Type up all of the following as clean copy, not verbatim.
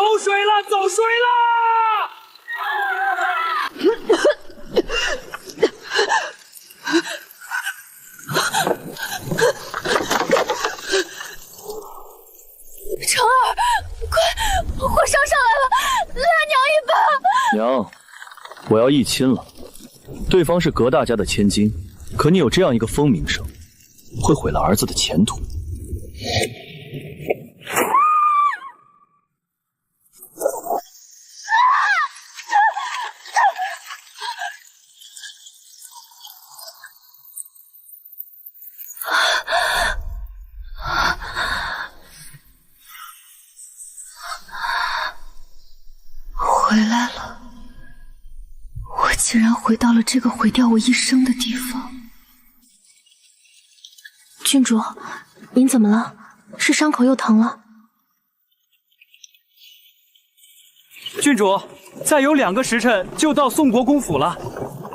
走水了，走水成儿，快，火烧上来了，拉娘一把！娘，我要议亲了。对方是葛大家的千金，可你有这样一个疯名声，会毁了儿子的前途。回来了，我竟然回到了这个毁掉我一生的地方。郡主，您怎么了？是伤口又疼了？郡主，再有2个时辰就到宋国公府了。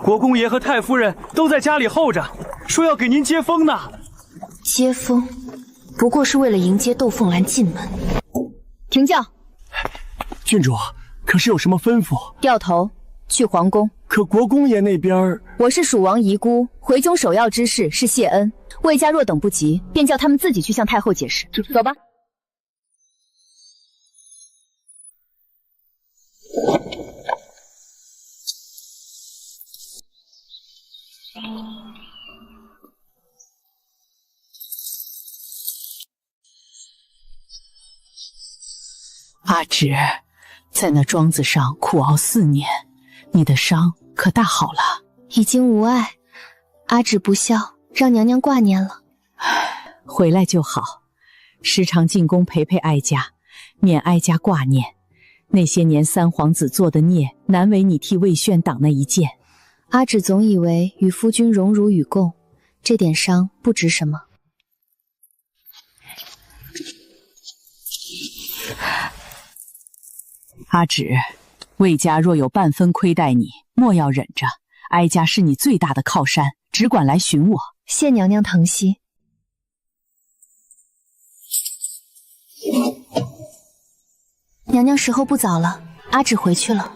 国公爷和太夫人都在家里候着，说要给您接风呢。接风，不过是为了迎接窦凤兰进门。停轿。郡主，可是有什么吩咐？掉头去皇宫。可国公爷那边……我是蜀王遗孤，回宫首要之事是谢恩。魏家若等不及，便叫他们自己去向太后解释。走吧。阿芷，在那庄子上苦熬4年，你的伤可大好了？已经无碍，阿芷不孝，让娘娘挂念了。回来就好，时常进宫陪陪哀家，免哀家挂念。那些年三皇子做的孽，难为你替魏宣挡那一剑。阿芷总以为与夫君荣辱与共，这点伤不值什么。阿芷，魏家若有半分亏待你，莫要忍着。哀家是你最大的靠山，只管来寻我。谢娘娘疼惜。娘娘时候不早了，阿芷回去了。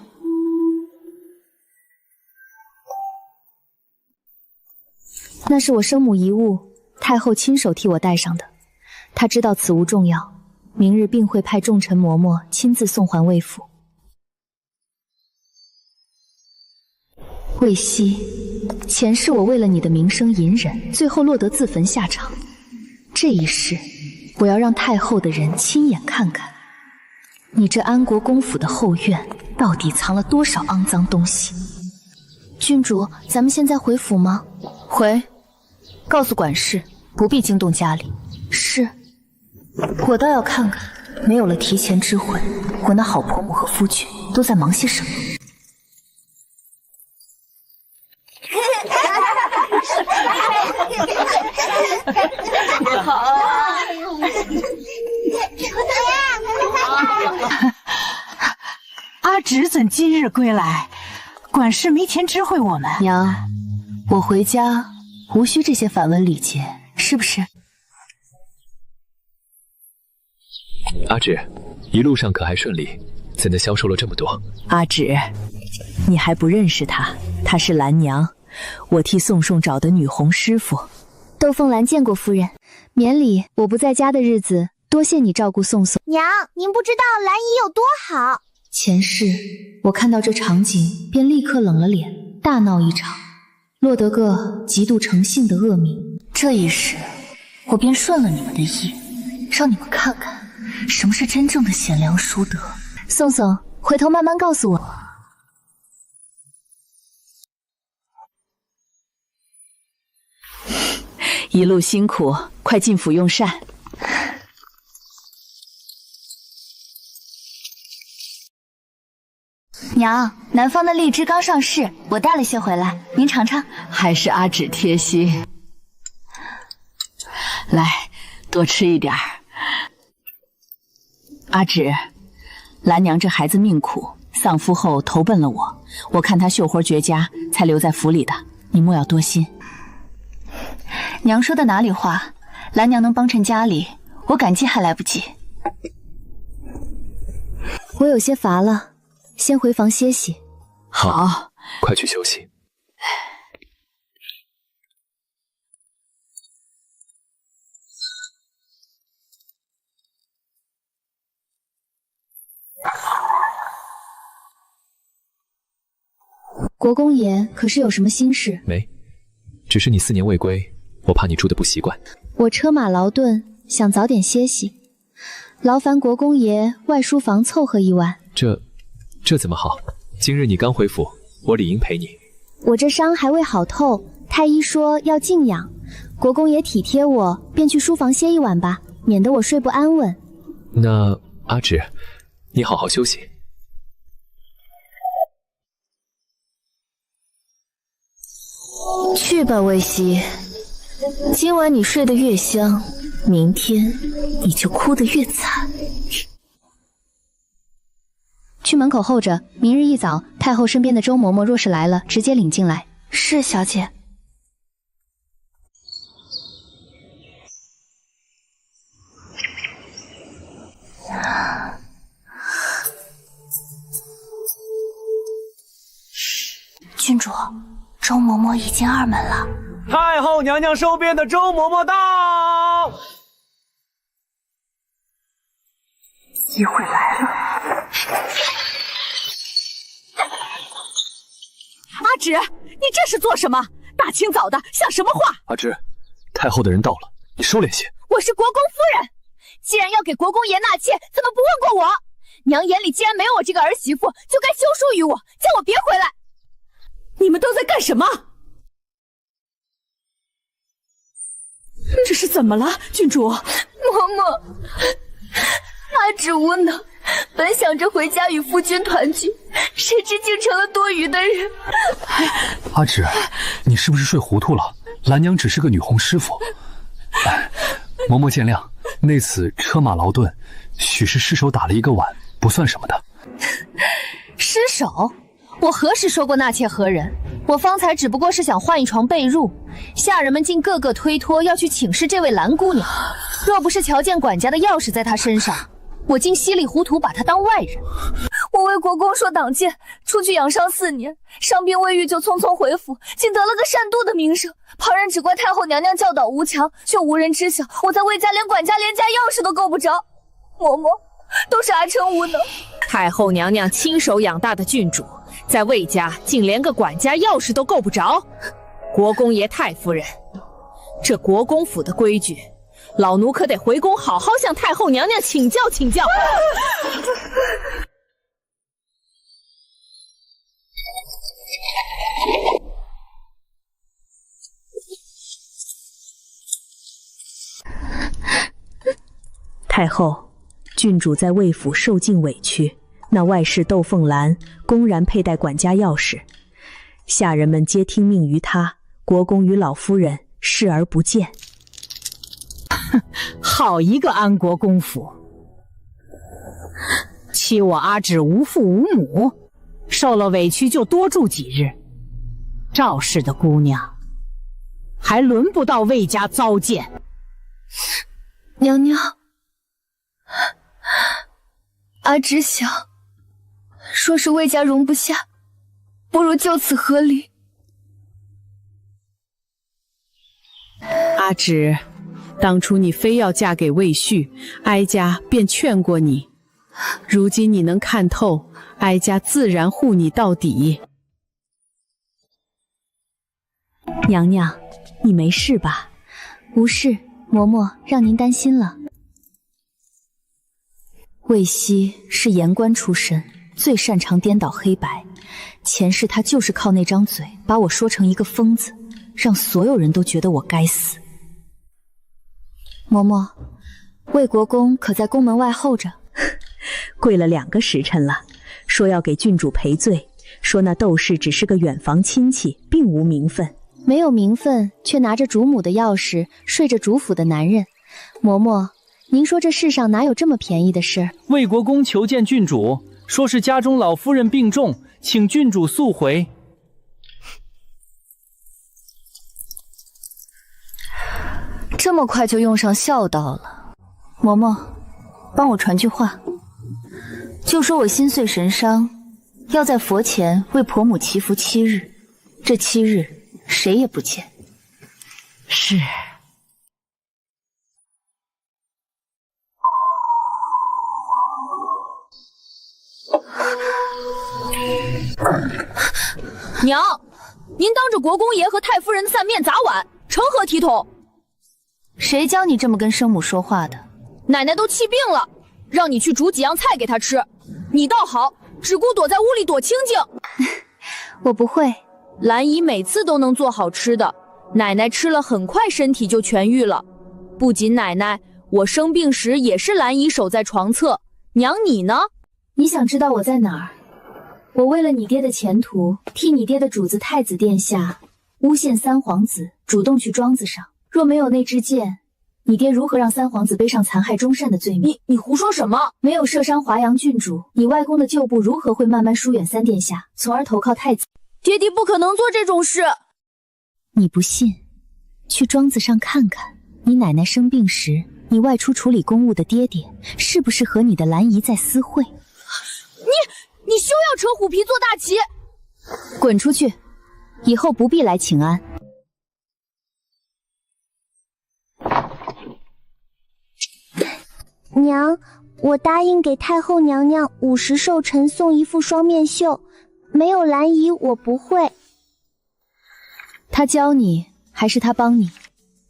那是我生母遗物，太后亲手替我带上的。她知道此物重要，明日定会派重臣嬷嬷亲自送还魏府。魏熙，前世我为了你的名声隐忍，最后落得自焚下场。这一世，我要让太后的人亲眼看看，你这安国公府的后院到底藏了多少肮脏东西。郡主，咱们现在回府吗？回，告诉管事不必惊动家里。是，我倒要看看，没有了提前知会，我那好婆母和夫君都在忙些什么。阿芷怎今日归来？管事没前知会我们。娘，我回家无需这些繁文礼节，是不是？阿芷，一路上可还顺利？怎的消瘦了这么多？阿芷，你还不认识她？她是兰娘，我替宋宋找的女红师傅。窦凤兰见过夫人，免礼我不在家的日子，多谢你照顾宋宋。娘，您不知道兰姨有多好。前世我看到这场景，便立刻冷了脸，大闹一场，落得个极度诚信的恶名。这一世，我便顺了你们的意，让你们看看什么是真正的贤良淑德。宋宋，回头慢慢告诉我。一路辛苦，快进府用膳。娘，南方的荔枝刚上市，我带了些回来，您尝尝。还是阿芷贴心。来，多吃一点儿。阿芷，兰娘这孩子命苦，丧夫后投奔了我，我看她绣活绝佳，才留在府里的，你莫要多心。娘说的哪里话？兰娘能帮衬家里，我感激还来不及。我有些乏了，先回房歇息。好，快去休息。国公爷可是有什么心事？没，只是你4年未归，我怕你住得不习惯。我车马劳顿，想早点歇息，劳烦国公爷外书房凑合一晚。这怎么好？今日你刚回府，我理应陪你。我这伤还未好透，太医说要静养，国公爷体贴我，便去书房歇一晚吧，免得我睡不安稳。那阿芷，你好好休息。去吧，魏西，今晚你睡得越香，明天你就哭得越惨。去门口候着，明日一早，太后身边的周嬷嬷若是来了，直接领进来。是，小姐。郡主，周嬷嬷已进二门了。太后娘娘收编的周嬷嬷到。机会来了。阿芷，你这是做什么？大清早的，像什么话？阿芷，太后的人到了，你收敛些。我是国公夫人，既然要给国公爷纳妾，怎么不问过我？娘眼里既然没有我这个儿媳妇，就该休书于我，叫我别回来。你们都在干什么？这是怎么了，郡主？嬷嬷，阿芷无能，本想着回家与夫君团聚，谁知竟成了多余的人。阿芷，你是不是睡糊涂了？兰娘只是个女红师傅。嬷嬷见谅，那次车马劳顿，许是失手打了一个碗，不算什么的。失手？我何时说过纳妾何人？我方才只不过是想换一床被褥，下人们竟个个推脱要去请示这位兰姑娘。若不是瞧见管家的钥匙在她身上，我竟稀里糊涂把她当外人。我为国公说挡箭，出去养伤4年，伤兵未愈就匆匆回府，竟得了个善妒的名声。旁人只怪太后娘娘教导无强，却无人知晓我在魏家连管家连家钥匙都够不着。嬷嬷，都是阿琛无能。太后娘娘亲手养大的郡主，在魏家竟连个管家钥匙都够不着。国公爷太夫人，这国公府的规矩，老奴可得回宫好好向太后娘娘请教请教。太后，郡主在魏府受尽委屈，那外室窦凤兰公然佩戴管家钥匙，下人们皆听命于他，国公与老夫人视而不见。好一个安国公府！欺我阿芷无父无母，受了委屈就多住几日。赵氏的姑娘，还轮不到魏家糟践。娘娘，阿芷想，若是魏家容不下，不如就此和离。阿芷，当初你非要嫁给魏续，哀家便劝过你。如今你能看透，哀家自然护你到底。娘娘，你没事吧？无事，嬷嬷让您担心了。魏西是言官出身，最擅长颠倒黑白。前世他就是靠那张嘴把我说成一个疯子，让所有人都觉得我该死。嬷嬷，魏国公可在宫门外候着？跪了2个时辰了，说要给郡主赔罪，说那窦氏只是个远房亲戚，并无名分。没有名分，却拿着主母的钥匙，睡着主府的男人。嬷嬷，您说这世上哪有这么便宜的事？魏国公求见郡主，说是家中老夫人病重，请郡主速回。这么快就用上孝道了？嬷嬷，帮我传句话。就说我心碎神伤，要在佛前为婆母祈福7日，这7日谁也不见。是。娘，您当着国公爷和太夫人的散面砸碗，成何体统？谁教你这么跟生母说话的？奶奶都气病了，让你去煮几样菜给她吃，你倒好，只顾躲在屋里躲清静。我不会。兰姨每次都能做好吃的，奶奶吃了很快身体就痊愈了。不仅奶奶，我生病时也是兰姨守在床侧。娘你呢？你想知道我在哪儿？我为了你爹的前途，替你爹的主子太子殿下诬陷三皇子，主动去庄子上。若没有那支箭，你爹如何让三皇子背上残害忠善的罪名？你胡说什么？没有射伤华阳郡主，你外公的旧部如何会慢慢疏远三殿下，从而投靠太子？爹爹不可能做这种事。你不信，去庄子上看看，你奶奶生病时，你外出处理公务的爹爹，是不是和你的兰姨在私会？你休要扯虎皮做大旗！滚出去，以后不必来请安。娘，我答应给太后娘娘50寿辰送一副双面绣，没有兰姨我不会。她教你还是她帮你？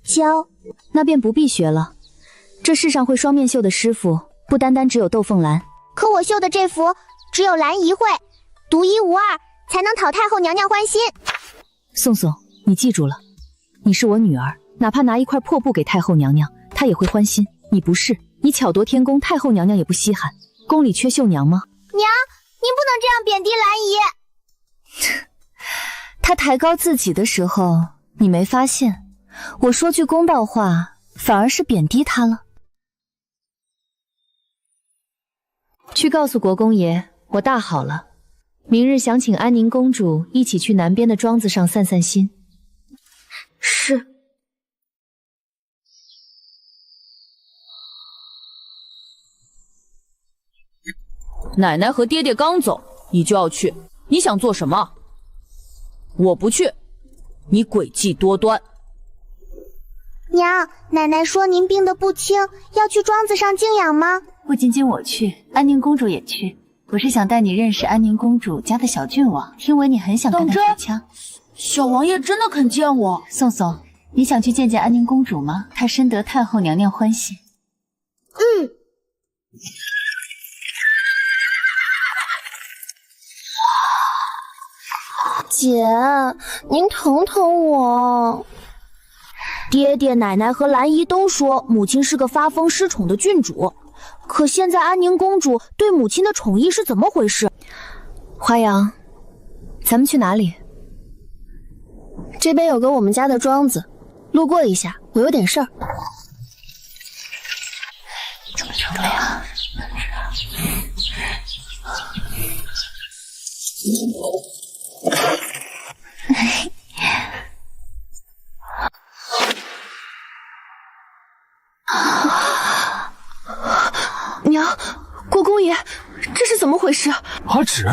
教。那便不必学了。这世上会双面绣的师傅，不单单只有窦凤兰。可我绣的这幅只有兰姨会，独一无二，才能讨太后娘娘欢心。宋宋，你记住了，你是我女儿，哪怕拿一块破布给太后娘娘，她也会欢心。你不是，你巧夺天工，太后娘娘也不稀罕。宫里缺绣娘吗？娘，您不能这样贬低兰姨。她抬高自己的时候，你没发现？我说句公道话，反而是贬低她了。去告诉国公爷，我大好了，明日想请安宁公主一起去南边的庄子上散散心。是。奶奶和爹爹刚走，你就要去，你想做什么？我不去，你诡计多端。娘，奶奶说您病得不轻，要去庄子上静养吗？不仅仅我去，安宁公主也去。我是想带你认识安宁公主家的小郡王，听闻你很想跟她开枪。小王爷真的肯见我？宋宋，你想去见见安宁公主吗？她深得太后娘娘欢心。姐，您疼疼我。爹爹、奶奶和兰姨都说母亲是个发疯失宠的郡主，可现在安宁公主对母亲的宠意是怎么回事？华阳，咱们去哪里？这边有个我们家的庄子，路过一下，我有点事儿。怎么成这样？娘，国公爷，这是怎么回事？阿芷，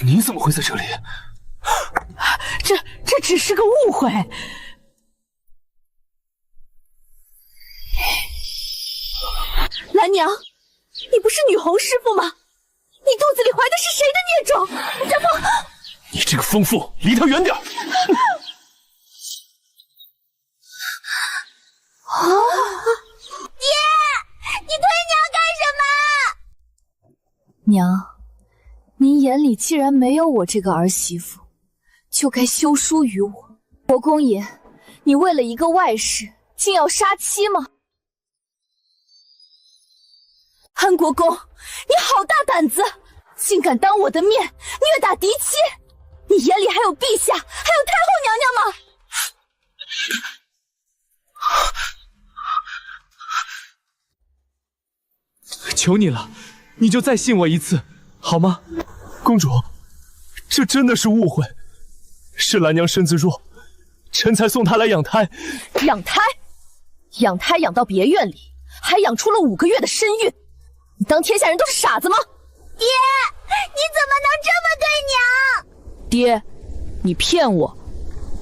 你怎么会在这里？这只是个误会。兰娘，你不是女红师傅吗？你肚子里怀的是谁的孽种？怎么？你这个疯妇，离他远点！爹，你推娘干什么？娘，您眼里既然没有我这个儿媳妇，就该休书于我。国公爷，你为了一个外室，竟要杀妻吗？安国公，你好大胆子，竟敢当我的面虐打嫡妻！你眼里还有陛下，还有太后娘娘吗？求你了，你就再信我一次，好吗？公主，这真的是误会，是兰娘身子弱，臣才送她来养胎。养胎？养胎养到别院里，还养出了5个月的身孕，你当天下人都是傻子吗？爹，你怎么能这么对娘？爹，你骗我！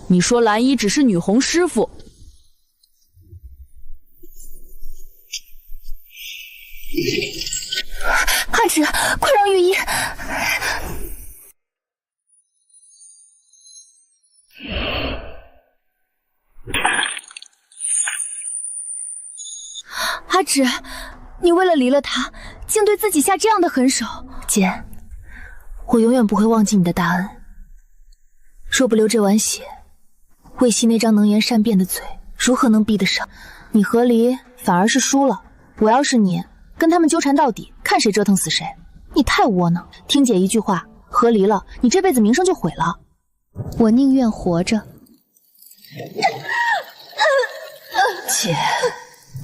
你说蓝衣只是女红师傅。阿芷，快让御医！阿芷，你为了离了他，竟对自己下这样的狠手。姐，我永远不会忘记你的大恩。若不流这碗血，魏西那张能言善辩的嘴，如何能逼得上你？和离反而是输了。我要是你，跟他们纠缠到底，看谁折腾死谁。你太窝囊，听姐一句话，和离了，你这辈子名声就毁了。我宁愿活着。姐，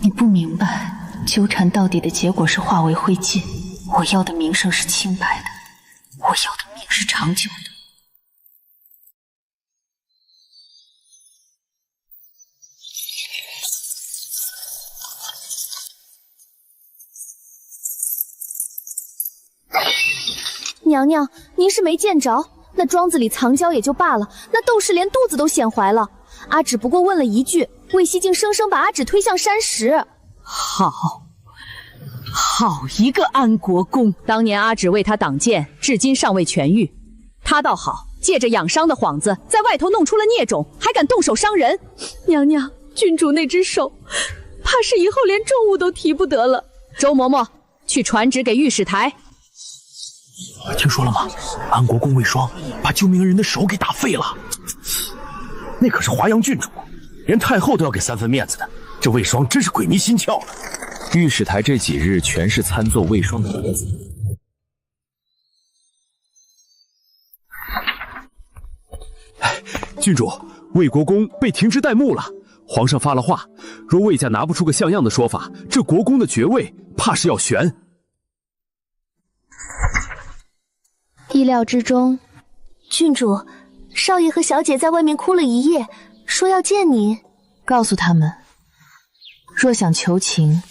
你不明白，纠缠到底的结果是化为灰烬。我要的名声是清白的，我要的命是长久的。娘娘，您是没见着，那庄子里藏娇也就罢了，那窦氏连肚子都显怀了。阿芷不过问了一句，魏西竟生生把阿芷推向山石。好一个安国公！当年阿芷为他挡剑，至今尚未痊愈。他倒好，借着养伤的幌子，在外头弄出了孽种，还敢动手伤人。娘娘，郡主那只手，怕是以后连重物都提不得了。周嬷嬷，去传旨给御史台。听说了吗？安国公魏双把救命恩人的手给打废了。那可是华阳郡主，连太后都要给3分面子的。这魏双真是鬼迷心窍了。御史台这几日全是参奏魏双的名字。郡主，魏国公被停职待目了。皇上发了话，若魏家拿不出个像样的说法，这国公的爵位怕是要悬。意料之中。郡主，少爷和小姐在外面哭了一夜，说要见你。告诉他们，若想求情，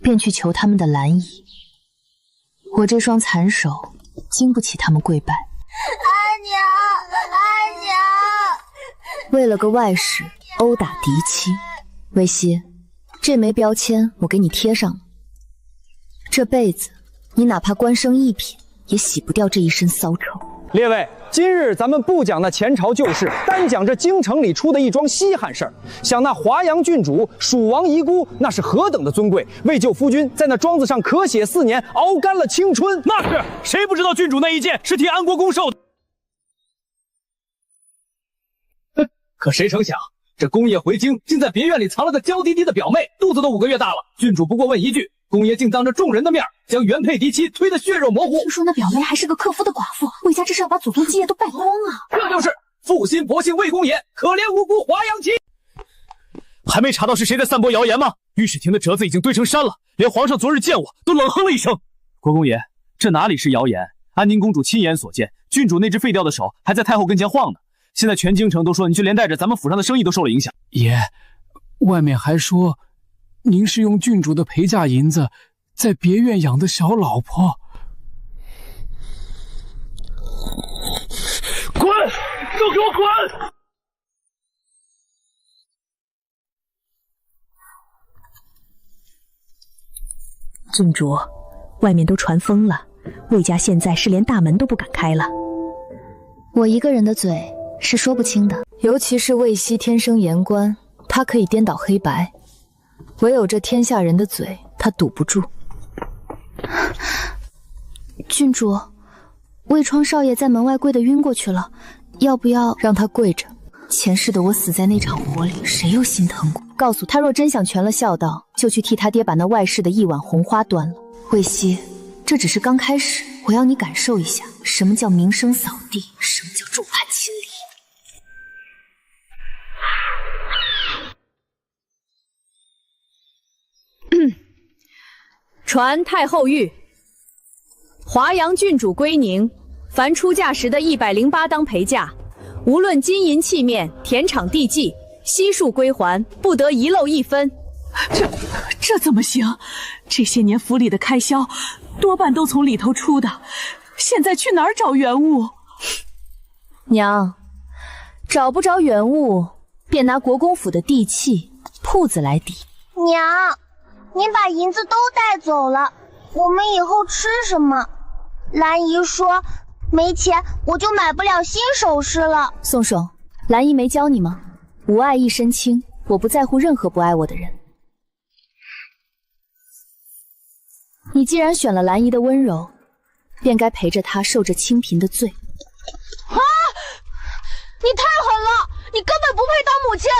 便去求他们的蓝衣。我这双残手经不起他们跪拜。阿娘，为了个外室殴打嫡妻，魏西，这枚标签我给你贴上了。这辈子你哪怕官升一品，也洗不掉这一身骚臭。列位，今日咱们不讲那前朝旧事，单讲这京城里出的一桩稀罕事儿。想那华阳郡主蜀王遗孤，那是何等的尊贵，为救夫君，在那庄子上咳血4年，熬干了青春。那是谁不知道郡主那一剑是替安国公受的？可谁成想，这公爷回京，竟在别院里藏了个娇滴滴的表妹，肚子都5个月大了。郡主不过问一句，公爷竟当着众人的面将原配嫡妻推得血肉模糊。听说那表妹还是个克夫的寡妇，魏家这是要把祖宗基业都败光啊！这就是负心薄幸魏公爷，可怜无辜华阳妻。还没查到是谁在散播谣言吗？御史庭的折子已经堆成山了，连皇上昨日见我都冷哼了一声。国公爷，这哪里是谣言？安宁公主亲眼所见，郡主那只废掉的手还在太后跟前晃呢。现在全京城都说你就连带着咱们府上的生意都受了影响。爷，外面还说您是用郡主的陪嫁银子在别院养的小老婆。滚！都给我滚！郡主，外面都传疯了，魏家现在是连大门都不敢开了。我一个人的嘴是说不清的，尤其是魏西天生言官，他可以颠倒黑白，唯有这天下人的嘴，他堵不住。郡主，魏窗少爷在门外跪得晕过去了，要不要让他跪着？前世的我死在那场火里，谁又心疼过？告诉他，若真想全了孝道，就去替他爹把那外室的一碗红花端了。魏西，这只是刚开始，我要你感受一下什么叫名声扫地，什么叫众叛亲离。传太后谕：华阳郡主归宁，凡出嫁时的108当陪嫁，无论金银器面、田场地窥、悉数归还，不得遗漏1分。这怎么行？这些年府里的开销多半都从里头出的，现在去哪儿找原物？娘，找不着原物，便拿国公府的地契、铺子来抵。娘，您把银子都带走了，我们以后吃什么？兰姨说没钱我就买不了新首饰了。宋爽，兰姨没教你吗？无爱一身轻，我不在乎任何不爱我的人。你既然选了兰姨的温柔，便该陪着她受着清贫的罪。啊！你太狠了，你根本不配当母亲。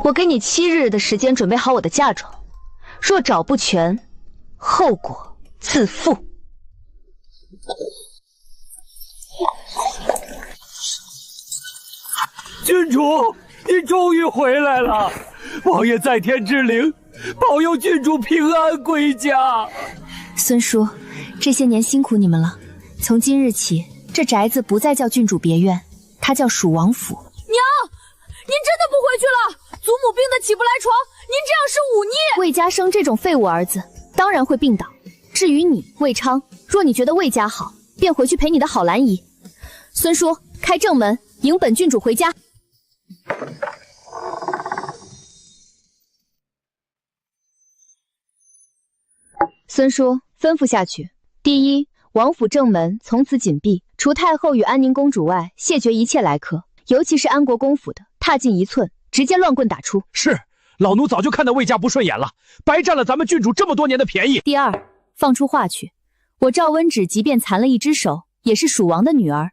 我给你7日的时间准备好我的嫁妆，若找不全，后果自负。郡主，你终于回来了！王爷在天之灵，保佑郡主平安归家。孙叔，这些年辛苦你们了。从今日起，这宅子不再叫郡主别院，它叫蜀王府。娘，您真的不回去了？祖母病得起不来床，您这样是忤逆。魏家生这种废物儿子，当然会病倒。至于你，魏昌，若你觉得魏家好，便回去陪你的好兰姨。孙叔，开正门，迎本郡主回家。孙叔吩咐下去：第一，王府正门从此紧闭，除太后与安宁公主外，谢绝一切来客，尤其是安国公府的，踏进一寸，直接乱棍打出。是，老奴早就看到魏家不顺眼了，白占了咱们郡主这么多年的便宜。第二，放出话去，我赵温芷即便残了一只手，也是蜀王的女儿，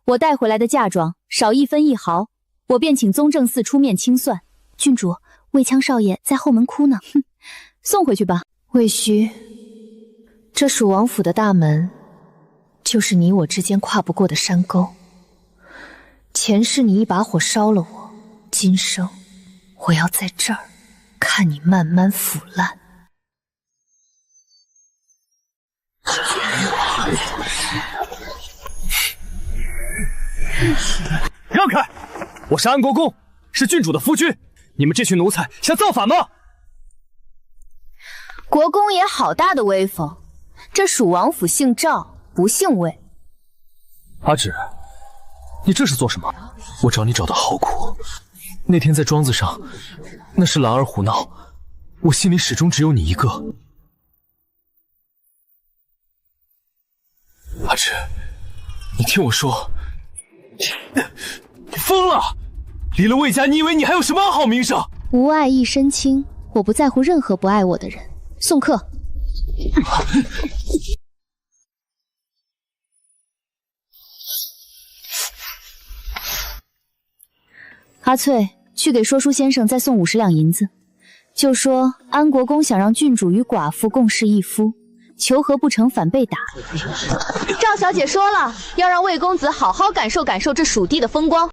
我带回来的嫁妆少1分1毫，我便请宗正寺出面清算。郡主，魏羌少爷在后门哭呢，哼，送回去吧。魏须，这蜀王府的大门，就是你我之间跨不过的山沟。前世你一把火烧了我，今生我要在这儿看你慢慢腐烂。让开！我是安国公，是郡主的夫君，你们这群奴才想造反吗？国公爷好大的威风，这蜀王府姓赵，不姓魏。阿芷，你这是做什么？我找你找的好苦。那天在庄子上，那是兰儿胡闹，我心里始终只有你一个。阿芷，你听我说，你疯了！离了魏家，你以为你还有什么好名声？无爱一身轻，我不在乎任何不爱我的人。送客。阿翠，去给说书先生再送50两银子，就说安国公想让郡主与寡妇共侍一夫，求和不成反被打。赵小姐说了，要让魏公子好好感受感受这蜀地的风光。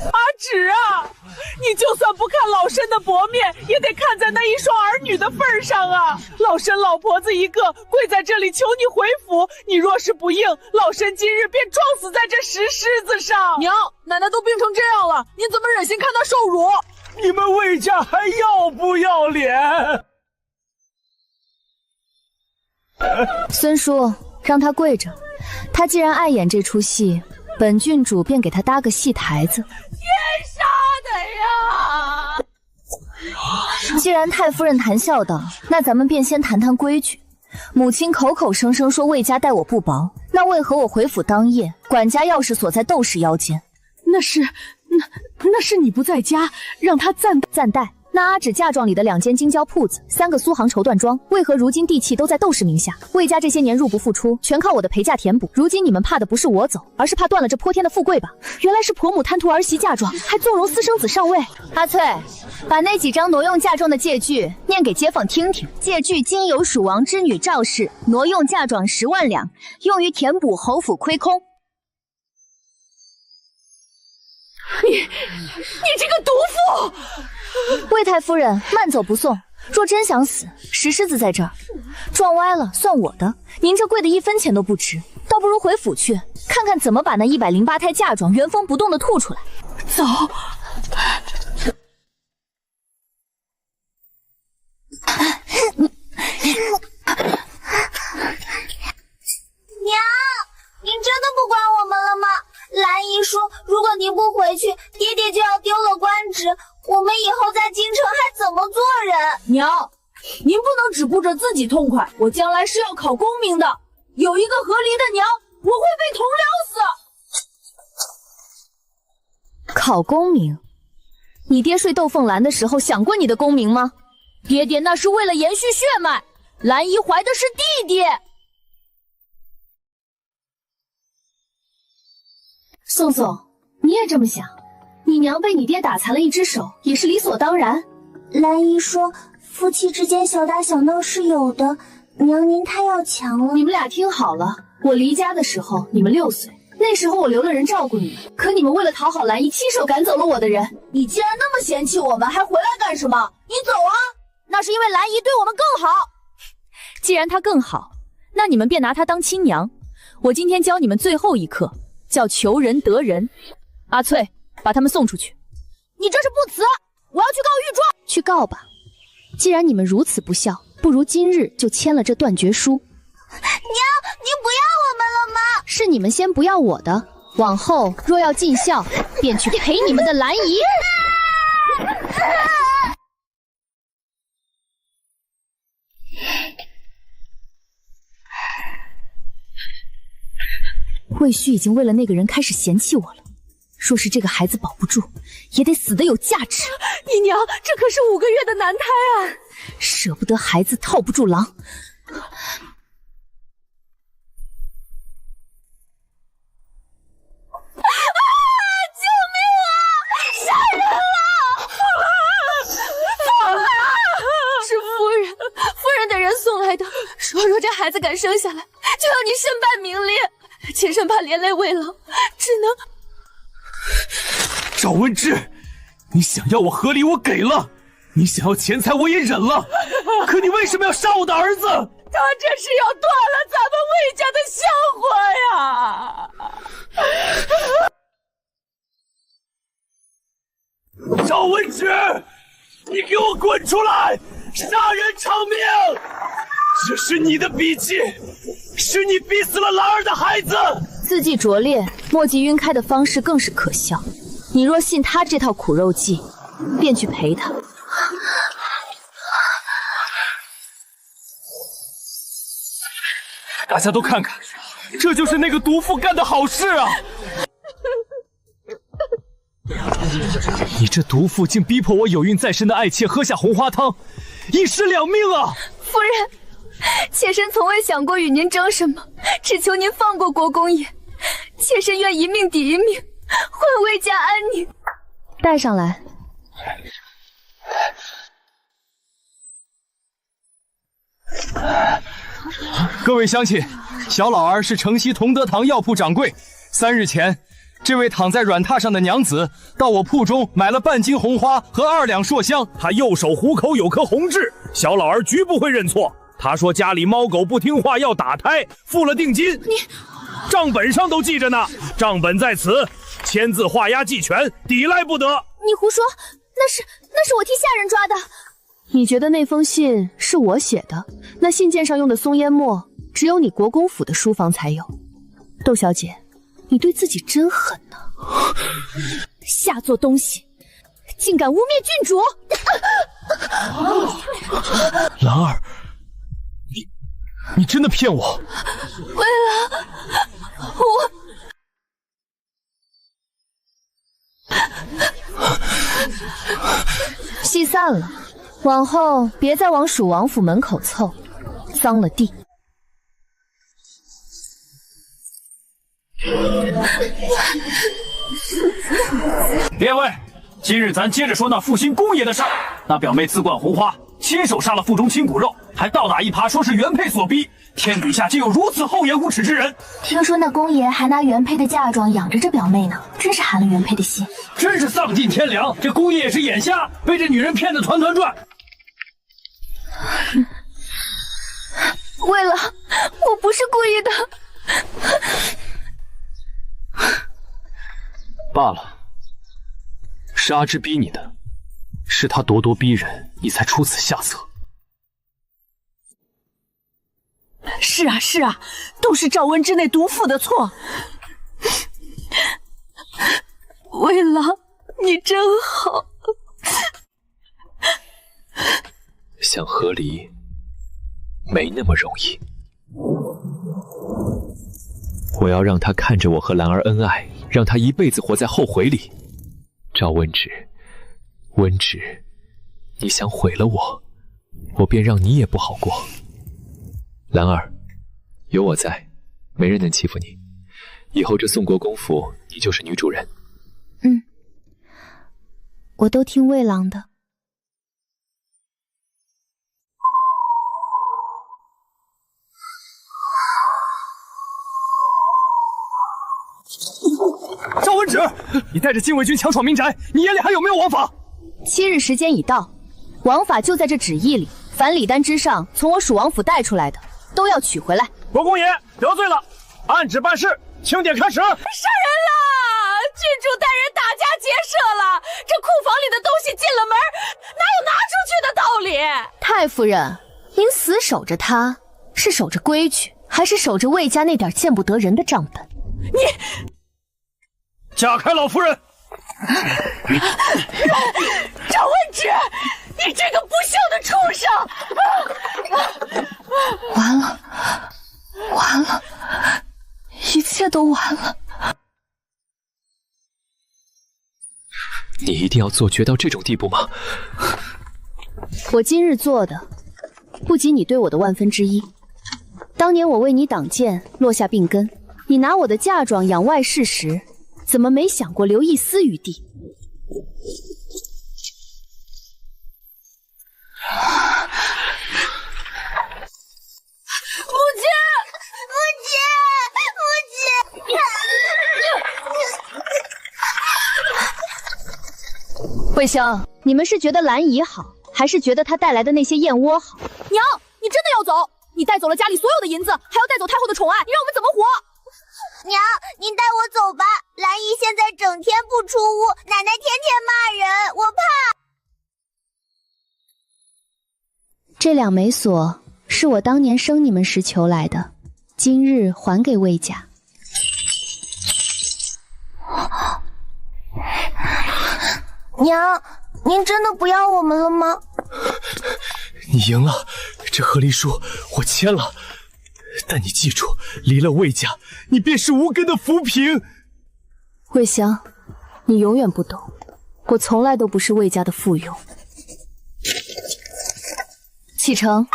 阿芷啊，你就算不看老身的薄面，也得看在那一双儿女的份上啊！老身老婆子一个，跪在这里求你回府，你若是不应，老身今日便撞死在这石狮子上。娘，奶奶都病成这样了，您怎么忍心看她受辱？你们魏家还要不要脸？孙叔，让他跪着。他既然爱演这出戏，本郡主便给他搭个戏台子。冤杀的呀！既然太夫人谈笑道，那咱们便先谈谈规矩。母亲口口声声说魏家待我不薄，那为何我回府当夜，管家钥匙锁在窦氏腰间？那是你不在家，让他暂代。那阿芷嫁妆里的2间京郊铺子，3个苏杭绸缎庄，为何如今地契都在窦氏名下？魏家这些年入不敷出，全靠我的陪嫁填补。如今你们怕的不是我走，而是怕断了这泼天的富贵吧？原来是婆母贪图儿媳嫁妆，还纵容私生子上位。阿翠，把那几张挪用嫁妆的借据念给街坊听听。借据今有蜀王之女赵氏挪用嫁妆10万两，用于填补侯府亏空。你这个毒妇！魏太夫人，慢走不送。若真想死，石狮子在这儿，撞歪了算我的。您这贵的1分钱都不值，倒不如回府去看看怎么把那108胎嫁妆原封不动的吐出来。走。娘，您真的不管我们了吗？兰姨说，如果您不回去，爹爹就要丢了官职，我们以后在京城还怎么做人？娘，您不能只顾着自己痛快，我将来是要考功名的，有一个合离的娘，我会被同僚死。考功名？你爹睡窦凤兰的时候想过你的功名吗？爹爹那是为了延续血脉，兰姨怀的是弟弟。宋宋，你也这么想？你娘被你爹打残了一只手，也是理所当然。兰姨说，夫妻之间小打小闹是有的，娘您太要强了。你们俩听好了，我离家的时候你们6岁，那时候我留了人照顾你们，可你们为了讨好兰姨，亲手赶走了我的人。你既然那么嫌弃我们，还回来干什么？你走啊！那是因为兰姨对我们更好。既然她更好，那你们便拿她当亲娘。我今天教你们最后一课，叫求人得人。阿翠，把他们送出去。你这是不辞，我要去告御状。去告吧。既然你们如此不孝，不如今日就签了这断绝书。娘，您不要我们了吗？是你们先不要我的，往后若要尽孝，便去陪你们的兰姨。魏虚已经为了那个人开始嫌弃我了，若是这个孩子保不住，也得死得有价值。姨娘，这可是5个月的男胎啊！舍不得孩子套不住狼。救命啊！杀人了！是夫人的人送来的，说若这孩子敢生下来，就要你身败名裂。妾身怕连累魏郎，只能……赵文之，你想要我合理，我给了；你想要钱财，我也忍了。可你为什么要杀我的儿子？他这是要断了咱们魏家的香火呀！赵文之，你给我滚出来！杀人偿命！这是你的笔记，是你逼死了兰儿的孩子。字迹拙劣，墨迹晕开的方式更是可笑。你若信他这套苦肉计，便去陪他。大家都看看，这就是那个毒妇干的好事啊！你这毒妇竟逼迫我有孕在身的爱妾喝下红花汤，一尸两命啊！夫人，妾身从未想过与您争什么，只求您放过国公爷。妾身愿一命抵一命，换魏家安宁。带上来。各位乡亲，小老儿是城西同德堂药铺掌柜。3日前，这位躺在软榻上的娘子到我铺中买了半斤红花和2两麝香。她右手虎口有颗红痣，小老儿绝不会认错。她说家里猫狗不听话要打胎，付了定金。你账本上都记着呢，账本在此，签字画押俱全，抵赖不得。你胡说，那是我替下人抓的。你觉得那封信是我写的？那信件上用的松烟墨，只有你国公府的书房才有。窦小姐，你对自己真狠呢！下作东西，竟敢污蔑郡主！兰儿，你真的骗我？为了我。戏散了，往后别再往蜀王府门口凑，脏了地。列位，今日咱接着说那复兴公爷的事儿。那表妹自灌红花，亲手杀了腹中亲骨肉，还倒打一耙，说是原配所逼。天底下竟有如此厚颜无耻之人！听说那公爷还拿原配的嫁妆养着这表妹呢，真是寒了原配的心。真是丧尽天良！这公爷也是眼瞎，被这女人骗得团团转。魏郎，我不是故意的。罢了，是阿芝逼你的，是他咄咄逼人，你才出此下策。是啊，是啊，都是赵温之那毒妇的错。魏郎，你真好。想和离，没那么容易。我要让他看着我和兰儿恩爱，让他一辈子活在后悔里。赵温之，温之，你想毁了我，我便让你也不好过。兰儿，有我在，没人能欺负你。以后这宋国公府，你就是女主人。我都听魏郎的。赵文芷，你带着禁卫军强闯民宅，你眼里还有没有王法？7日时间已到，王法就在这旨意里。凡礼单之上从我蜀王府带出来的，都要取回来。国公爷得罪了，按旨办事，清点开始。杀人了！郡主带人打家劫舍了，这库房里的东西进了门，哪有拿出去的道理？太夫人，您死守着它，是守着规矩，还是守着魏家那点见不得人的账本？你架开老夫人！赵文芷，你这个不孝的畜生！完了，完了，一切都完了。你一定要做绝到这种地步吗？我今日做的，不及你对我的1/1000。当年我为你挡剑，落下病根，你拿我的嫁妆养外室时，怎么没想过留一丝余地？母亲，母亲，母亲！慧香，你们是觉得兰姨好，还是觉得她带来的那些燕窝好？娘，你真的要走？你带走了家里所有的银子，还要带走太后的宠爱，你让我们怎么活？娘，您带我走吧。兰姨现在整天不出屋，奶奶天天骂人，我怕。这2枚锁是我当年生你们时求来的，今日还给魏家。娘，您真的不要我们了吗？你赢了，这和离书我签了，但你记住，离了魏家，你便是无根的浮萍。魏香，你永远不懂，我从来都不是魏家的附庸。启程。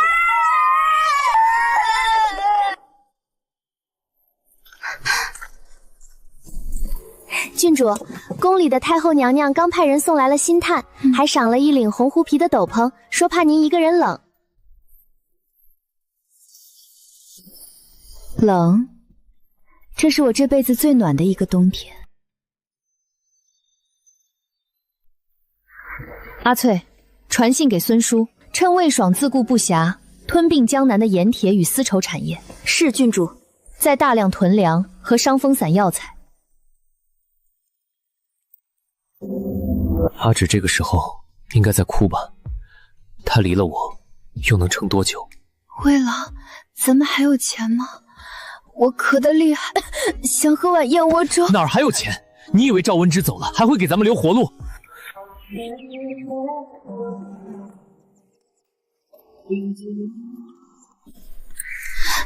郡主，宫里的太后娘娘刚派人送来了新炭，还赏了一领红狐皮的斗篷，说怕您一个人冷。冷，这是我这辈子最暖的一个冬天。阿翠，传信给孙叔，趁魏爽自顾不暇，吞并江南的盐铁与丝绸产业。是郡主，再大量囤粮和伤风散药材。阿芷这个时候应该在哭吧？她离了我，又能撑多久？魏郎，咱们还有钱吗？我渴得厉害，想喝碗燕窝粥。哪儿还有钱？你以为赵温之走了还会给咱们留活路？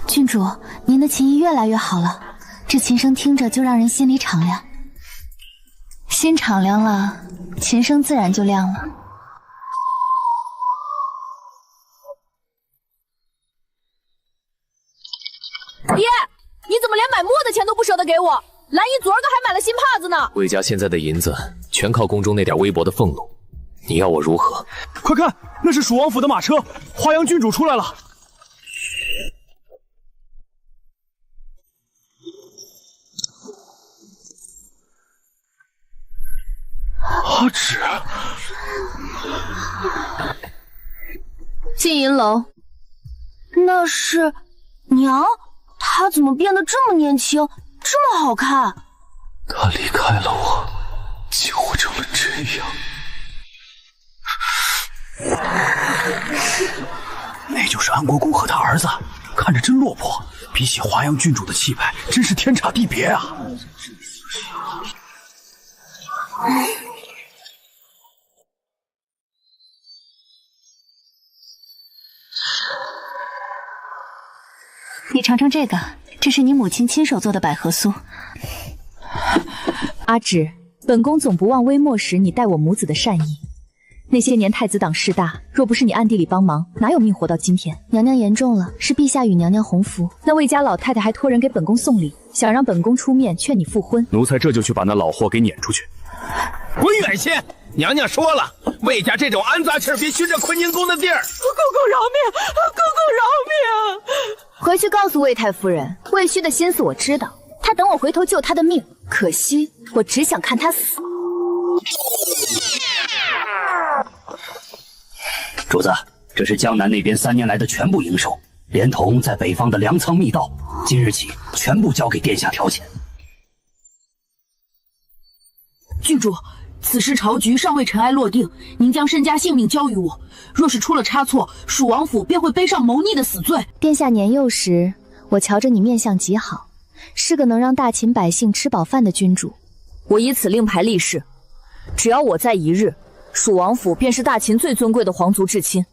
郡主，您的琴艺越来越好了，这琴声听着就让人心里敞亮。心敞亮了，琴声自然就亮了。爹，你怎么连买墨的钱都不舍得给我？兰姨昨儿个还买了新帕子呢。魏家现在的银子全靠宫中那点微薄的俸禄，你要我如何？快看，那是蜀王府的马车，华阳郡主出来了。阿芷，进银楼。那是娘，她怎么变得这么年轻，这么好看？他离开了我，竟活成了这样。那就是安国公和他儿子，看着真落魄，比起华阳郡主的气派，真是天差地别啊！你尝尝这个，这是你母亲亲手做的百合酥。阿芷，本宫总不忘微末时你待我母子的善意。那些年太子党势大，若不是你暗地里帮忙，哪有命活到今天？娘娘言重了，是陛下与娘娘洪福。那魏家老太太还托人给本宫送礼，想让本宫出面劝你复婚。奴才这就去把那老货给撵出去。滚远些！娘娘说了，魏家这种安杂气儿别去这坤宁宫的地儿。公公饶命！公公饶命！回去告诉魏太夫人，魏须的心思我知道，他等我回头救他的命。可惜我只想看他死。主子，这是江南那边3年来的全部营收，连同在北方的粮仓密道，今日起全部交给殿下调遣。郡主，此事朝局尚未尘埃落定，您将身家性命交于我，若是出了差错，蜀王府便会背上谋逆的死罪。殿下年幼时，我瞧着你面相极好，是个能让大秦百姓吃饱饭的君主。我以此令牌立誓，只要我在一日，蜀王府便是大秦最尊贵的皇族至亲。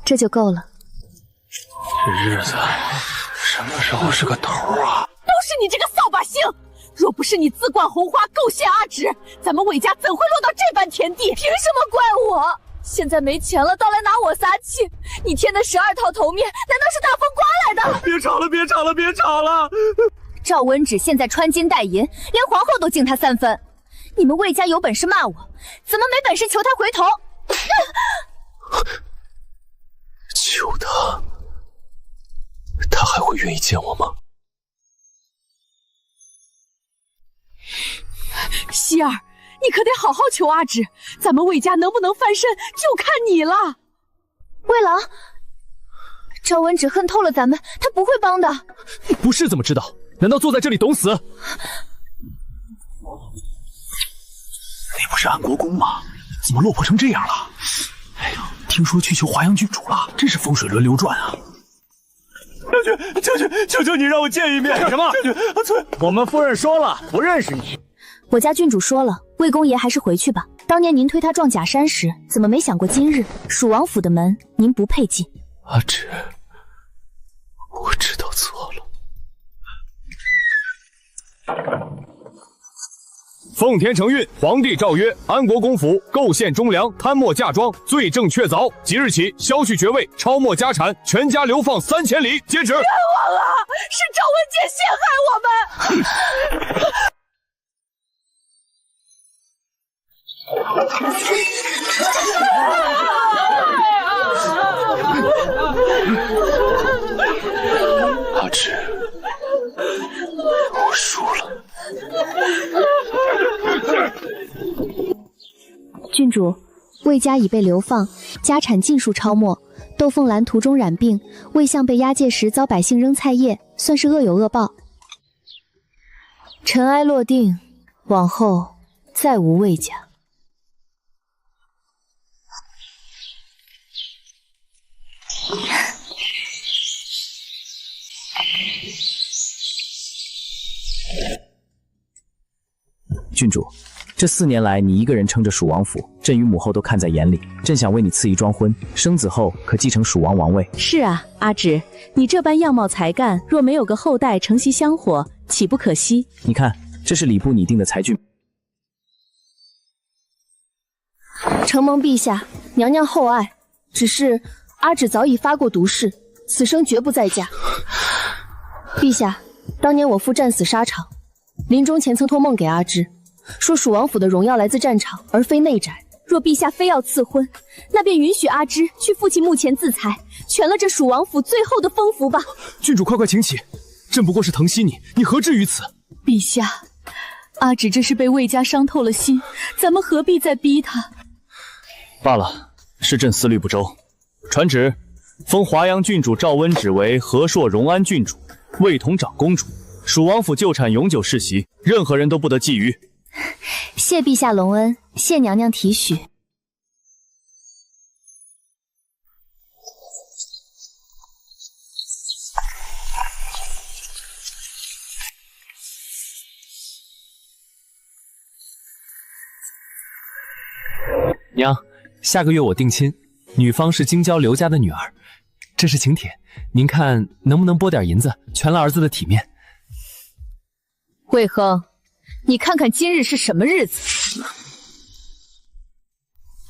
这就够了。这日子什么时候是个头啊？都是你这个扫把星！若不是你自灌红花构陷阿芷，咱们魏家怎会落到这般田地？凭什么怪我？现在没钱了，倒来拿我撒气！你添的12套头面，难道是大风刮来的？别吵了，别吵了，别吵了！赵温芷现在穿金戴银，连皇后都敬他3分。你们魏家有本事骂我，怎么没本事求他回头？求他，他还会愿意见我吗？希儿，你可得好好求阿芷，咱们魏家能不能翻身，就看你了。魏郎，赵温芷恨透了咱们，他不会帮的。不是怎么知道？难道坐在这里等死？那不是安国公吗？怎么落魄成这样了？哎呦，听说去求华阳郡主了，真是风水轮流转啊！求求你让我见一面！干什么？我们夫人说了，不认识你。我家郡主说了，魏公爷还是回去吧。当年您推他撞假山时，怎么没想过今日蜀王府的门您不配进？阿芷，我知道错了。奉天承运，皇帝诏曰：安国公府构陷忠良，贪没嫁妆，罪证确凿。即日起削去爵位，抄没家产，全家流放3000里。接旨。冤枉啊！是赵文杰陷害我们。阿芷，我输了。郡主，魏家已被流放，家产尽数抄没。窦凤兰途中染病，魏相被押解时遭百姓扔菜叶，算是恶有恶报。尘埃落定，往后再无魏家。郡主，这4年来你一个人撑着蜀王府，朕与母后都看在眼里。朕想为你赐一桩婚，生子后可继承蜀王王位。是啊，阿芷，你这般样貌才干，若没有个后代承袭香火，岂不可惜？你看，这是礼部拟定的裁决。承蒙陛下，娘娘厚爱。只是阿芷早已发过毒誓，此生绝不再嫁。陛下，当年我父战死沙场，临终前曾托梦给阿芷，说蜀王府的荣耀来自战场，而非内宅。若陛下非要赐婚，那便允许阿芷去父亲墓前自裁，全了这蜀王府最后的封福吧。郡主快快请起，朕不过是疼惜你，你何至于此？陛下，阿芷这是被魏家伤透了心，咱们何必再逼他？罢了，是朕思虑不周。传旨，封华阳郡主赵温止为和硕荣安郡主，卫同长公主。蜀王府旧产永久世袭，任何人都不得觊觎。谢陛下隆恩，谢娘娘体许。娘，下个月我定亲，女方是京郊刘家的女儿，这是请帖，您看能不能拨点银子，全了儿子的体面？魏亨，你看看今日是什么日子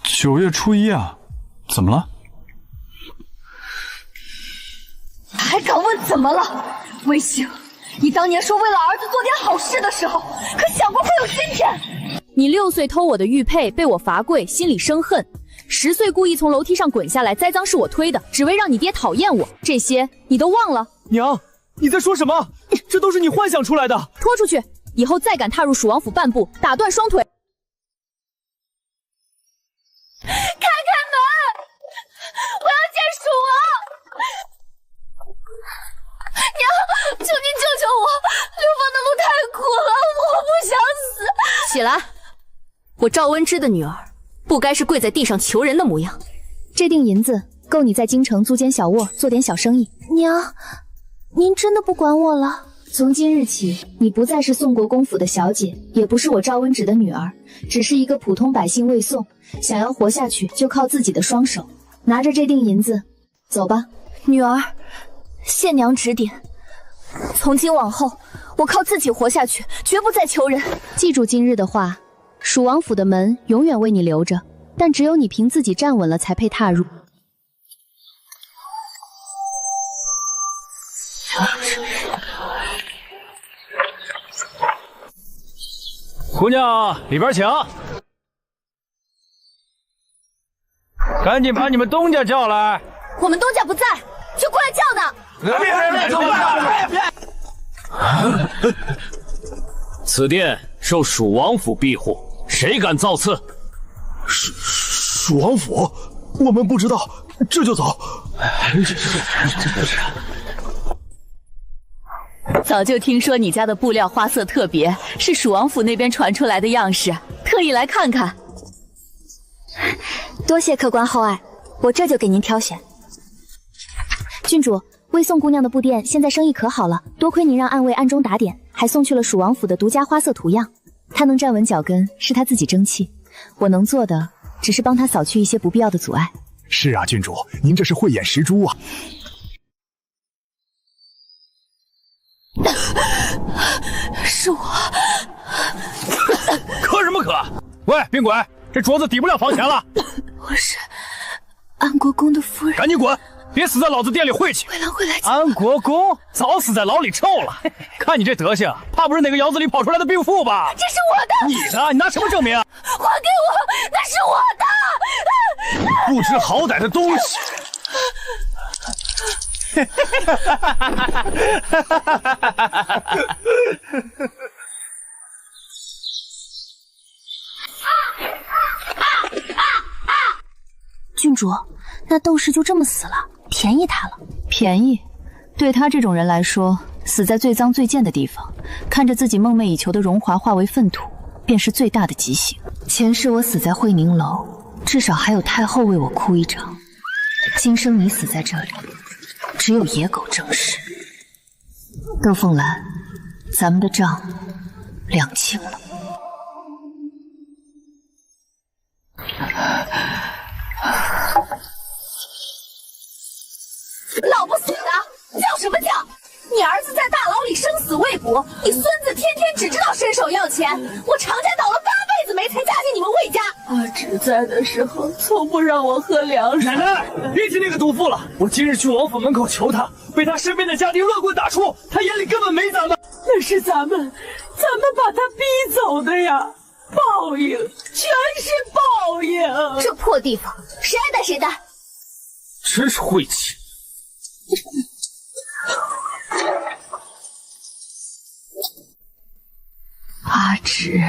？9月初1啊，怎么了？还敢问怎么了？魏兴，你当年说为了儿子做点好事的时候，可想过会有今天？你6岁偷我的玉佩，被我罚跪，心里生恨；10岁故意从楼梯上滚下来，栽赃是我推的，只为让你爹讨厌我，这些你都忘了？娘，你在说什么？这都是你幻想出来的！拖出去！以后再敢踏入蜀王府半步，打断双腿！开门！我要见蜀王！娘，求您救救我！流放的路太苦了，我不想死！起来！我赵温之的女儿，不该是跪在地上求人的模样。这锭银子够你在京城租间小卧，做点小生意。娘，您真的不管我了？从今日起，你不再是宋国公府的小姐，也不是我赵温止的女儿，只是一个普通百姓魏宋。想要活下去，就靠自己的双手。拿着这锭银子，走吧。女儿，谢娘指点。从今往后，我靠自己活下去，绝不再求人。记住今日的话，蜀王府的门永远为你留着，但只有你凭自己站稳了，才配踏入。姑娘，里边请。赶紧把你们东家叫来。我们东家不在，就过来叫的。此殿受蜀王府庇护，谁敢造次？蜀王府，我们不知道，这就走。早就听说你家的布料花色特别，是蜀王府那边传出来的样式，特意来看看。多谢客官厚爱，我这就给您挑选。郡主，魏宋姑娘的布店现在生意可好了，多亏您让暗卫暗中打点，还送去了蜀王府的独家花色图样。她能站稳脚跟，是她自己争气，我能做的只是帮她扫去一些不必要的阻碍。是啊，郡主，您这是慧眼识珠啊！是我。渴什么渴？喂，病鬼，这镯子抵不了房钱了。我是安国公的夫人。赶紧滚！别死在老子店里晦气！回来回来！安国公早死在牢里臭了。看你这德行，怕不是哪个窑子里跑出来的病妇吧？这是我的。你的？你拿什么证明？还给我！那是我的！不知好歹的东西！郡主，那窦氏就这么死了，便宜他了。便宜？对他这种人来说，死在最脏最贱的地方，看着自己梦寐以求的荣华化为粪土，便是最大的极刑。前世我死在惠宁楼，至少还有太后为我哭一场。今生你死在这里，只有野狗正视。窦凤兰，咱们的账两清了。老不死的，叫什么叫？你儿子在大牢里生死未卜，你孙子天天只知道伸手要钱。我常家倒了8辈子霉才嫁进你们魏家。阿芷在的时候，从不让我喝凉水。奶奶，别提那个毒妇了。我今日去王府门口求她，被她身边的家丁乱棍打出，她眼里根本没咱们。那是咱们把她逼走的呀！报应，全是报应。这破地方，谁爱戴谁戴。真是晦气。阿芷，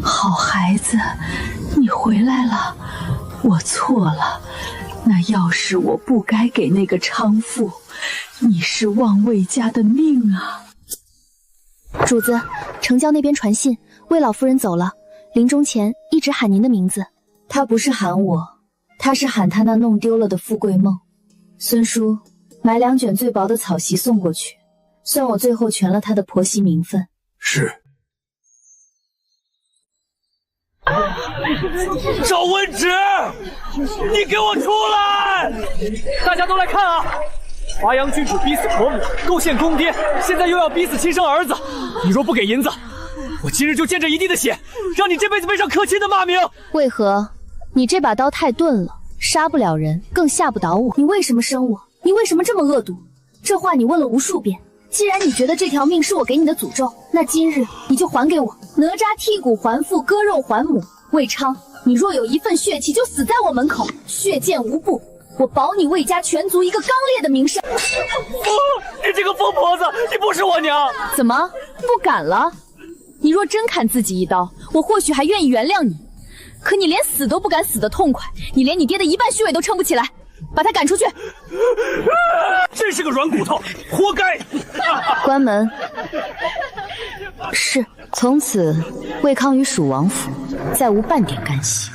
好孩子，你回来了，我错了，那要是我不该给那个娼妇，你是望魏家的命啊！主子，城郊那边传信，魏老夫人走了，临终前一直喊您的名字。她不是喊我，她是喊她那弄丢了的富贵梦。孙叔，买2卷最薄的草席送过去，算我最后全了她的婆媳名分。是。赵文芷，你给我出来！大家都来看啊！华阳郡主逼死婆母，构陷宫爹，现在又要逼死亲生儿子。你若不给银子，我今日就见这一地的血，让你这辈子背上克亲的骂名。为何？你这把刀太钝了，杀不了人，更吓不倒我。你为什么生我？你为什么这么恶毒？这话你问了无数遍。既然你觉得这条命是我给你的诅咒，那今日你就还给我。哪吒剔骨还父，割肉还母。魏昌，你若有一份血气，就死在我门口，血溅无步。我保你魏家全族一个刚烈的名声。你这个疯婆子，你不是我娘！怎么不敢了？你若真砍自己一刀，我或许还愿意原谅你。可你连死都不敢死得痛快，你连你爹的一半虚伪都撑不起来，把他赶出去！真是个软骨头，活该！关门。是，从此魏康与蜀王府再无半点干系。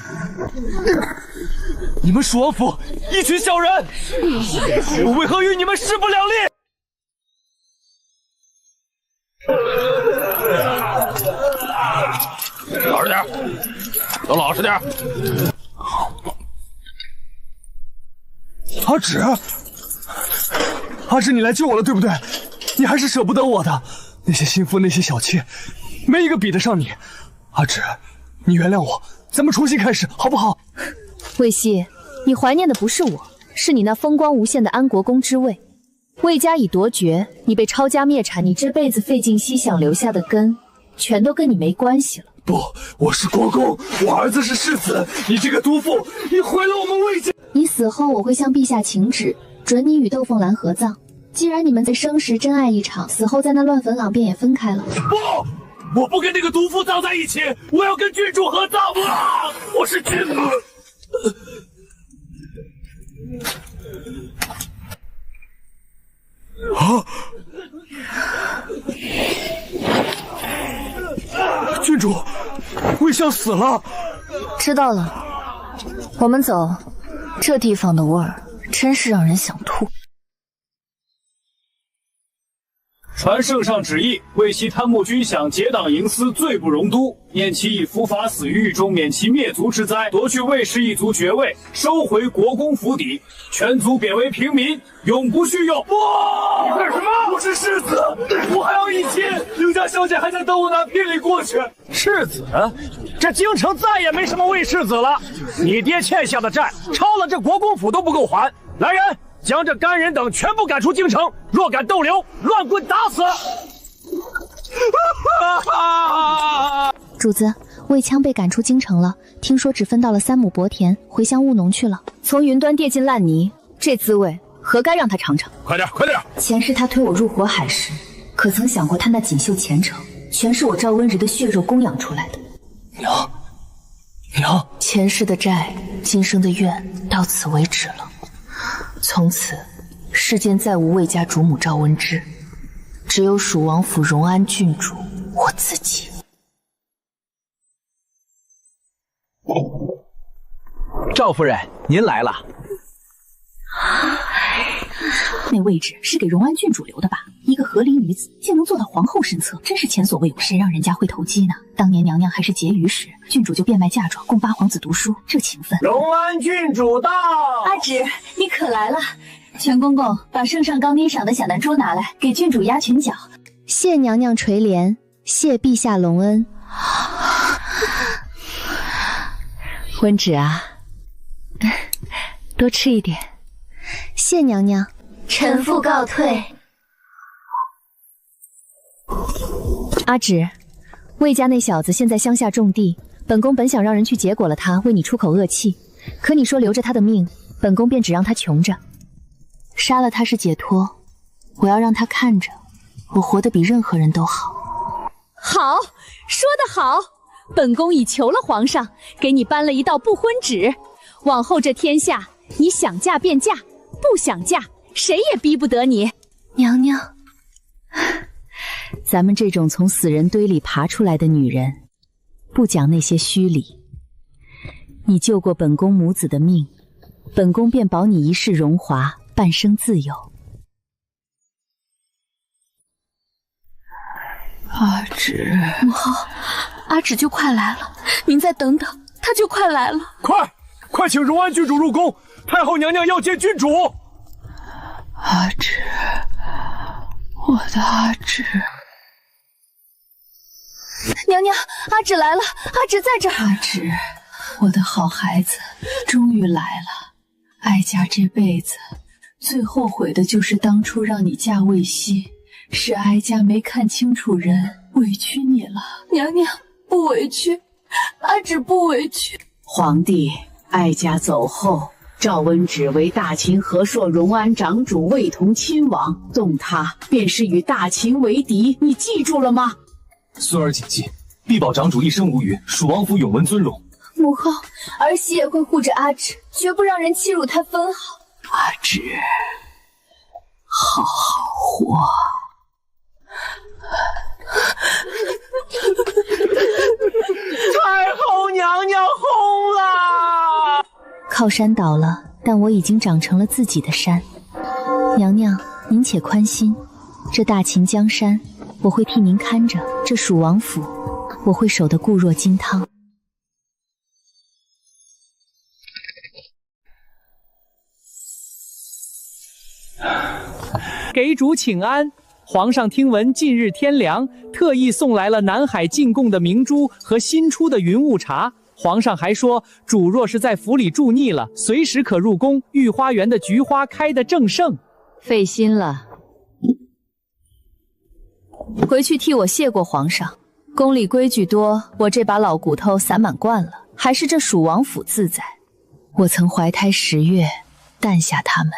你们蜀王府一群小人，我为何与你们势不两立？老实点，都老实点。阿芷，阿芷，你来救我了，对不对？你还是舍不得我的。那些心腹，那些小妾，没一个比得上你。阿芷，你原谅我，咱们重新开始，好不好？魏熙，你怀念的不是我，是你那风光无限的安国公之位。魏家已夺爵，你被抄家灭产，你这辈子费尽心想留下的根，全都跟你没关系了。不，我是国公，我儿子是世子，你这个毒妇，你毁了我们魏家。你死后，我会向陛下请旨，准你与窦凤兰合葬。既然你们在生时真爱一场，死后在那乱坟岗便也分开了。不，我不跟那个毒妇葬在一起，我要跟郡主合葬。我是君子。郡主，魏相死了。知道了，我们走。这地方的味儿真是让人想吐。传圣上旨意，为其贪慕军饷，结党营私，罪不容诛。念其以伏法死于狱中，免其灭族之灾，夺去魏氏一族爵位，收回国公府邸，全族贬为平民，永不叙用。哇！你干什么？我是世子，我还要一亲。刘家小姐还在等我拿聘礼过去。世子，这京城再也没什么魏世子了。你爹欠下的债，抄了这国公府都不够还。来人！将这干人等全部赶出京城，若敢逗留，乱棍打死！主子，魏羌被赶出京城了，听说只分到了3亩薄田，回乡务农去了。从云端跌进烂泥，这滋味何该让他尝尝？快点，快点！前世他推我入火海时，可曾想过他那锦绣前程，全是我赵温婕的血肉供养出来的。娘，前世的债，今生的怨，到此为止了。从此，世间再无魏家主母赵温之，只有蜀王府荣安郡主我自己。赵夫人，您来了。那位置是给荣安郡主留的吧？一个和林女子竟能做到皇后身侧，真是前所未有。谁让人家会投机呢？当年娘娘还是婕妤时，郡主就变卖嫁妆供8皇子读书，这情分。荣安郡主到。阿芷，你可来了。全公公，把圣上刚您赏的小南珠拿来，给郡主压拳脚。谢娘娘垂怜，谢陛下隆恩。温芷啊，多吃一点。谢娘娘。臣妇告退。阿芷，魏家那小子现在乡下种地，本宫本想让人去结果了他，为你出口恶气，可你说留着他的命，本宫便只让他穷着。杀了他是解脱，我要让他看着我活得比任何人都好。好，说得好，本宫已求了皇上，给你颁了一道不婚旨，往后这天下你想嫁便嫁，不想嫁，谁也逼不得你。娘娘，咱们这种从死人堆里爬出来的女人，不讲那些虚礼。你救过本宫母子的命，本宫便保你一世荣华，半生自由。阿芷，母后，阿芷就快来了，您再等等，她就快来了。快请荣安郡主入宫，太后娘娘要见郡主。阿芷，我的阿芷。娘娘，阿芷来了，阿芷在这儿。阿芷，我的好孩子，终于来了。哀家这辈子最后悔的就是当初让你嫁魏熙，是哀家没看清楚人，委屈你了。娘娘不委屈，阿芷不委屈。皇帝，哀家走后，赵温只为大秦和硕荣安长主位同亲王，动他便是与大秦为敌，你记住了吗？孙儿谨记，必保长主一生无虞，蜀王府永闻尊荣。母后，儿媳也会护着阿芷，绝不让人欺辱她分毫。阿芷，好好活。太后娘娘轰了！靠山倒了，但我已经长成了自己的山。娘娘，您且宽心，这大秦江山我会替您看着，这蜀王府我会守得固若金汤。给主请安，皇上听闻近日天凉，特意送来了南海进贡的明珠和新出的云雾茶。皇上还说，主若是在府里住腻了，随时可入宫。御花园的菊花开得正盛。费心了，回去替我谢过皇上。宫里规矩多，我这把老骨头散满惯了，还是这蜀王府自在。我曾怀胎10月，诞下他们。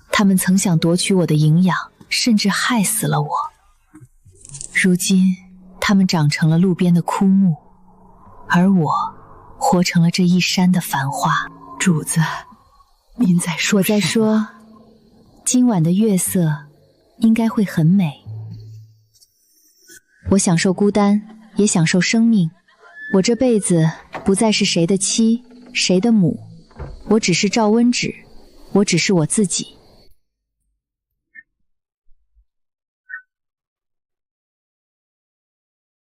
他们曾想夺取我的营养，甚至害死了我。如今，他们长成了路边的枯木，而我活成了这一山的繁花。主子，您在说什么？我在说，今晚的月色应该会很美。我享受孤单，也享受生命。我这辈子不再是谁的妻，谁的母，我只是赵温芷，我只是我自己。